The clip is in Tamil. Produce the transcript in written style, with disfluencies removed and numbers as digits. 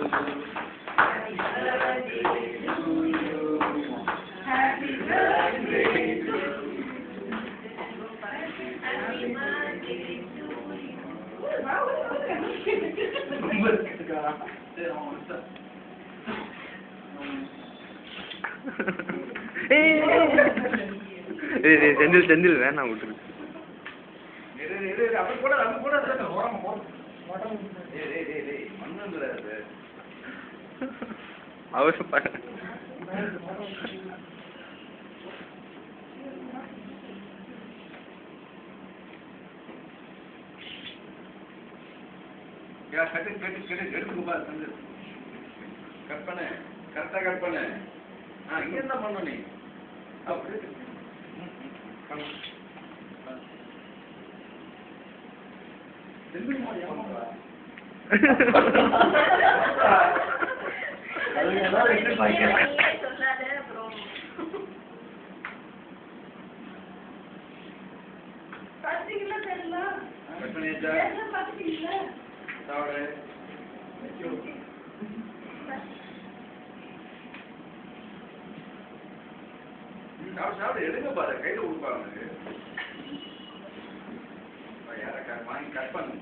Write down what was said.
Happy birthday to you. Happy birthday to you. Senthil வேணாம் விட்டுரு. அவசரப்பட கற்பனை கரெக்டா கற்பனை இங்க என்ன பண்ண நீ எடுங்க பாரு கையில கொடுப்பாங்க யார வாங்கி கட் பண்ணு